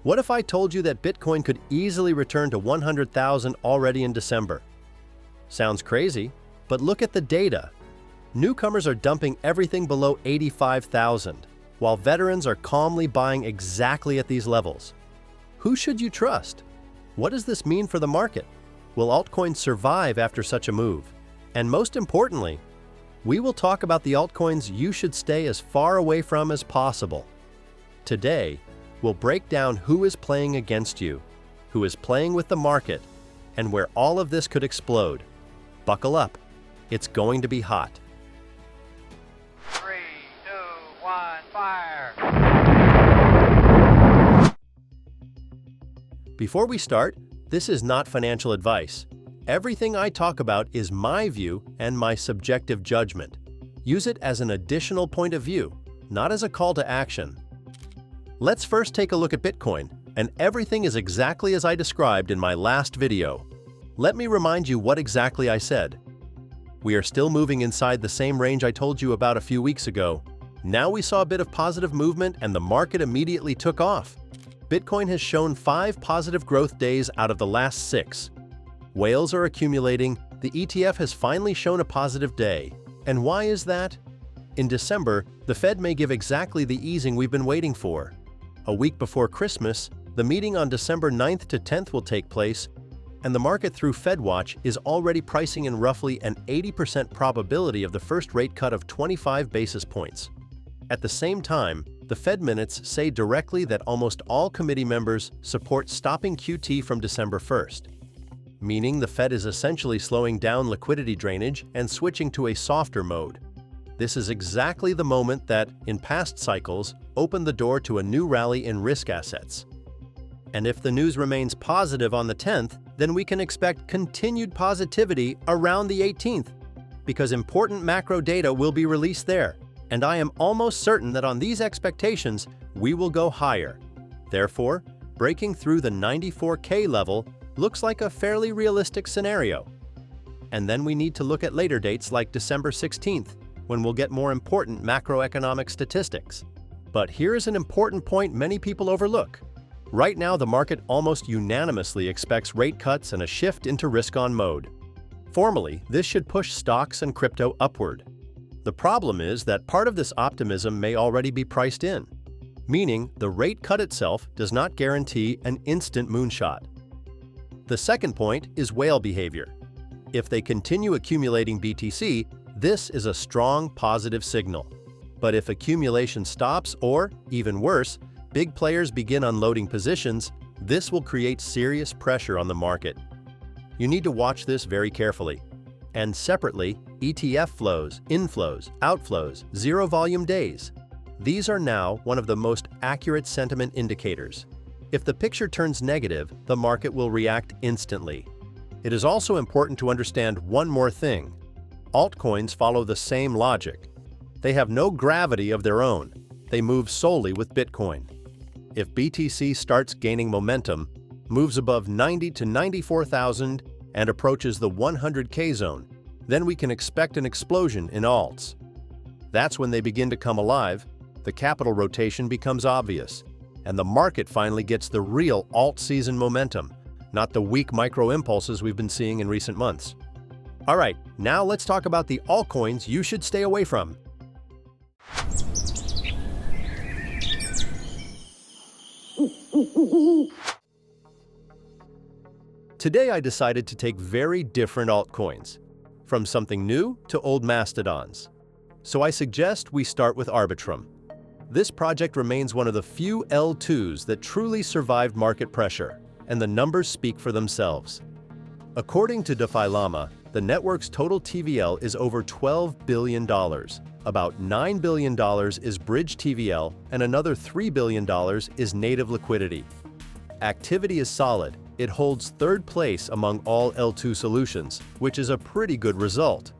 What if I told you that Bitcoin could easily return to 100,000 already in December? Sounds crazy, but look at the data. Newcomers are dumping everything below 85,000, while veterans are calmly buying exactly at these levels. Who should you trust? What does this mean for the market? Will altcoins survive after such a move? And most importantly, we will talk about the altcoins you should stay as far away from as possible. Today, we'll break down who is playing against you, who is playing with the market, and where all of this could explode. Buckle up. It's going to be hot. 3, 2, 1, fire! Before we start, this is not financial advice. Everything I talk about is my view and my subjective judgment. Use it as an additional point of view, not as a call to action. Let's first take a look at Bitcoin, and everything is exactly as I described in my last video. Let me remind you what exactly I said. We are still moving inside the same range I told you about a few weeks ago. Now we saw a bit of positive movement and the market immediately took off. Bitcoin has shown 5 positive growth days out of the last 6. Whales are accumulating, the ETF has finally shown a positive day. And why is that? In December, the Fed may give exactly the easing we've been waiting for. A week before Christmas, the meeting on December 9th to 10th will take place, and the market through FedWatch is already pricing in roughly an 80% probability of the first rate cut of 25 basis points. At the same time, the Fed minutes say directly that almost all committee members support stopping QT from December 1st. Meaning the Fed is essentially slowing down liquidity drainage and switching to a softer mode. This is exactly the moment that, in past cycles, opened the door to a new rally in risk assets. And if the news remains positive on the 10th, then we can expect continued positivity around the 18th, because important macro data will be released there, and I am almost certain that on these expectations, we will go higher. Therefore, breaking through the 94K level looks like a fairly realistic scenario. And then we need to look at later dates like December 16th, when we'll get more important macroeconomic statistics. But here is an important point many people overlook. Right now, the market almost unanimously expects rate cuts and a shift into risk-on mode. Formally, this should push stocks and crypto upward. The problem is that part of this optimism may already be priced in, meaning the rate cut itself does not guarantee an instant moonshot. The second point is whale behavior. If they continue accumulating BTC, this is a strong positive signal. But if accumulation stops or, even worse, big players begin unloading positions, this will create serious pressure on the market. You need to watch this very carefully. And separately, ETF flows, inflows, outflows, zero volume days. These are now one of the most accurate sentiment indicators. If the picture turns negative, the market will react instantly. It is also important to understand one more thing. Altcoins follow the same logic. They have no gravity of their own. They move solely with Bitcoin. If BTC starts gaining momentum, moves above 90 to 94,000, and approaches the 100K zone, then we can expect an explosion in alts. That's when they begin to come alive, the capital rotation becomes obvious, and the market finally gets the real alt season momentum, not the weak micro impulses we've been seeing in recent months. All right, now let's talk about the altcoins you should stay away from. Today I decided to take very different altcoins, from something new to old mastodons. So I suggest we start with Arbitrum. This project remains one of the few L2s that truly survived market pressure, and the numbers speak for themselves. According to DeFi Llama, the network's total TVL is over $12 billion. About $9 billion is bridge TVL, and another $3 billion is native liquidity. Activity is solid. It holds third place among all L2 solutions, which is a pretty good result.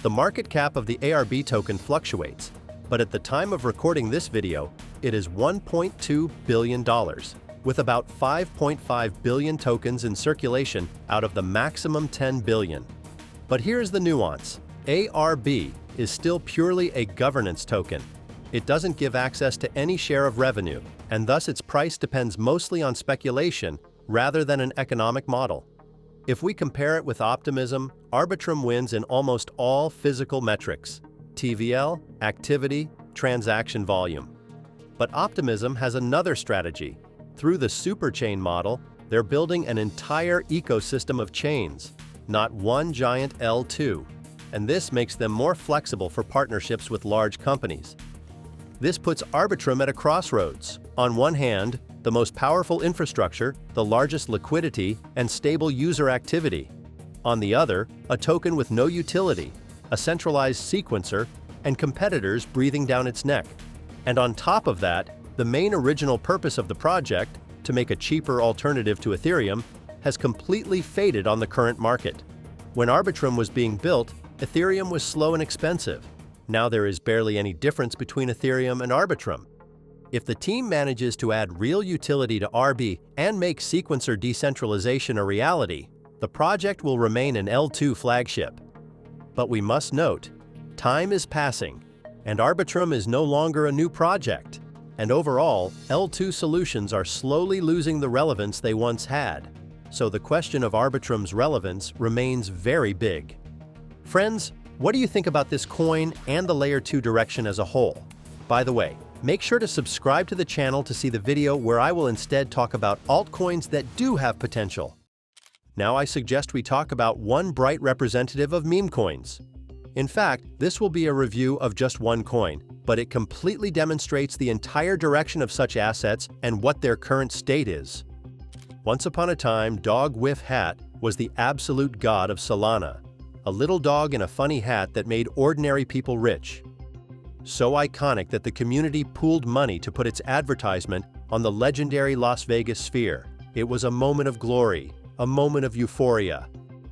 The market cap of the ARB token fluctuates, but at the time of recording this video, it is $1.2 billion, with about 5.5 billion tokens in circulation out of the maximum 10 billion. But here's the nuance. ARB is still purely a governance token. It doesn't give access to any share of revenue, and thus its price depends mostly on speculation rather than an economic model. If we compare it with optimism, Arbitrum wins in almost all physical metrics: TVL, activity, transaction volume. But optimism has another strategy. Through the superchain model, they're building an entire ecosystem of chains, not one giant L2, and this makes them more flexible for partnerships with large companies. This puts Arbitrum at a crossroads. On one hand, the most powerful infrastructure, the largest liquidity, and stable user activity. On the other, a token with no utility, a centralized sequencer, and competitors breathing down its neck. And on top of that, the main original purpose of the project, to make a cheaper alternative to Ethereum, has completely faded on the current market. When Arbitrum was being built, Ethereum was slow and expensive. Now there is barely any difference between Ethereum and Arbitrum. If the team manages to add real utility to RB and make sequencer decentralization a reality, the project will remain an L2 flagship. But we must note, time is passing, and Arbitrum is no longer a new project. And overall, L2 solutions are slowly losing the relevance they once had. So the question of Arbitrum's relevance remains very big. Friends, what do you think about this coin and the Layer 2 direction as a whole? By the way, make sure to subscribe to the channel to see the video where I will instead talk about altcoins that do have potential. Now I suggest we talk about one bright representative of meme coins. In fact, this will be a review of just one coin, but it completely demonstrates the entire direction of such assets and what their current state is. Once upon a time, Dog Whiff Hat was the absolute god of Solana, a little dog in a funny hat that made ordinary people rich. So iconic that the community pooled money to put its advertisement on the legendary Las Vegas Sphere. It was a moment of glory, a moment of euphoria,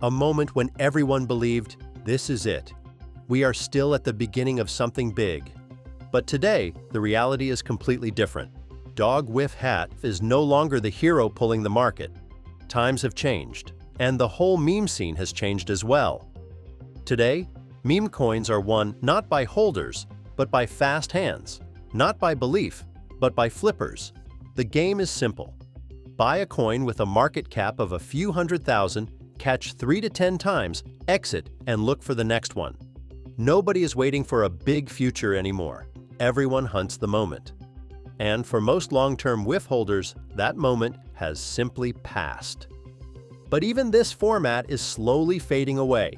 a moment when everyone believed, this is it. We are still at the beginning of something big. But today, the reality is completely different. Dog Whiff Hat is no longer the hero pulling the market. Times have changed, and the whole meme scene has changed as well. Today, meme coins are won not by holders, but by fast hands, not by belief, but by flippers. The game is simple. Buy a coin with a market cap of a few $100,000, catch 3 to 10 times, exit, and look for the next one. Nobody is waiting for a big future anymore. Everyone hunts the moment. And for most long-term whiff holders, that moment has simply passed. But even this format is slowly fading away.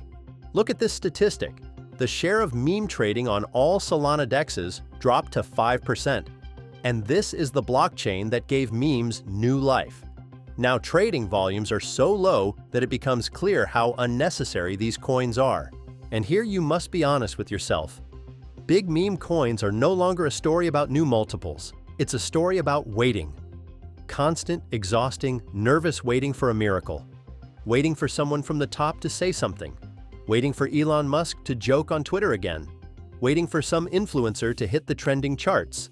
Look at this statistic. The share of meme trading on all Solana dexes dropped to 5%. And this is the blockchain that gave memes new life. Now trading volumes are so low that it becomes clear how unnecessary these coins are. And here you must be honest with yourself. Big meme coins are no longer a story about new multiples. It's a story about waiting. Constant, exhausting, nervous waiting for a miracle. Waiting for someone from the top to say something. Waiting for Elon Musk to joke on Twitter again. Waiting for some influencer to hit the trending charts.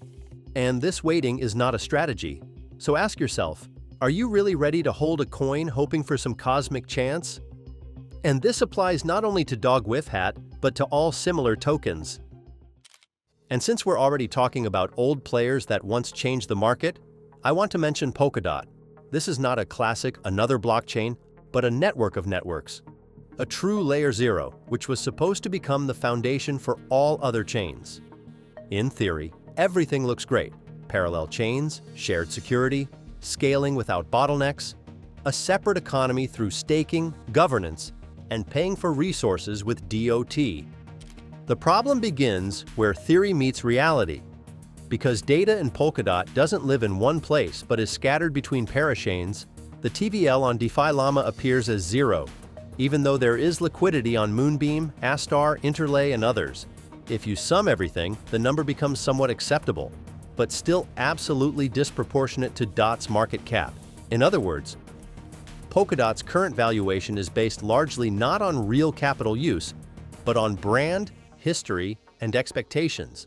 And this waiting is not a strategy. So ask yourself, are you really ready to hold a coin hoping for some cosmic chance? And this applies not only to Dog Whiff Hat, but to all similar tokens. And since we're already talking about old players that once changed the market, I want to mention Polkadot. This is not a classic, another blockchain, but a network of networks. A true layer 0, which was supposed to become the foundation for all other chains. In theory, everything looks great. Parallel chains, shared security, scaling without bottlenecks, a separate economy through staking, governance, and paying for resources with DOT. The problem begins where theory meets reality. Because data in Polkadot doesn't live in one place but is scattered between parachains, the TVL on DeFi Llama appears as 0, even though there is liquidity on Moonbeam, Astar, Interlay, and others. If you sum everything, the number becomes somewhat acceptable, but still absolutely disproportionate to DOT's market cap. In other words, Polkadot's current valuation is based largely not on real capital use, but on brand, history, and expectations.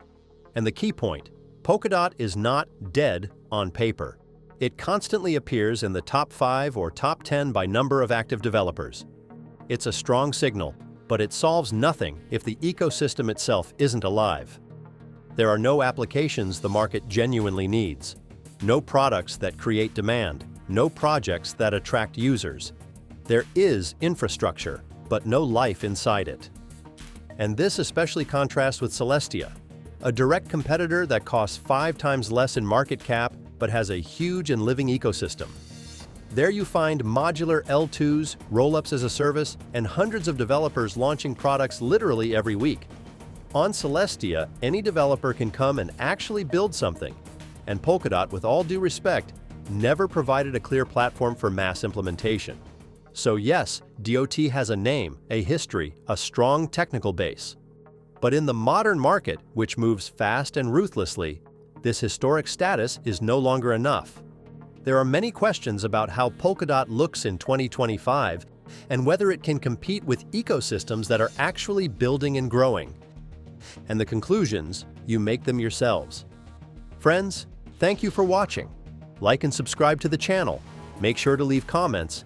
And the key point, Polkadot is not dead on paper. It constantly appears in the top 5 or top 10 by number of active developers. It's a strong signal, but it solves nothing if the ecosystem itself isn't alive. There are no applications the market genuinely needs. No products that create demand, no projects that attract users. There is infrastructure, but no life inside it. And this especially contrasts with Celestia, a direct competitor that costs 5 times less in market cap but has a huge and living ecosystem. There you find modular L2s, roll-ups as a service, and hundreds of developers launching products literally every week. On Celestia, any developer can come and actually build something, and Polkadot, with all due respect, never provided a clear platform for mass implementation. So yes, DOT has a name, a history, a strong technical base. But in the modern market, which moves fast and ruthlessly, this historic status is no longer enough. There are many questions about how Polkadot looks in 2025 and whether it can compete with ecosystems that are actually building and growing. And the conclusions, you make them yourselves. Friends, thank you for watching. Like and subscribe to the channel. Make sure to leave comments.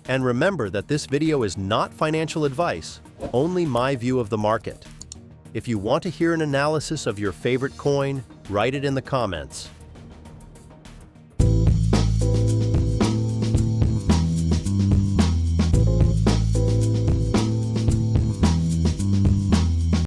And remember that this video is not financial advice, only my view of the market. If you want to hear an analysis of your favorite coin, write it in the comments.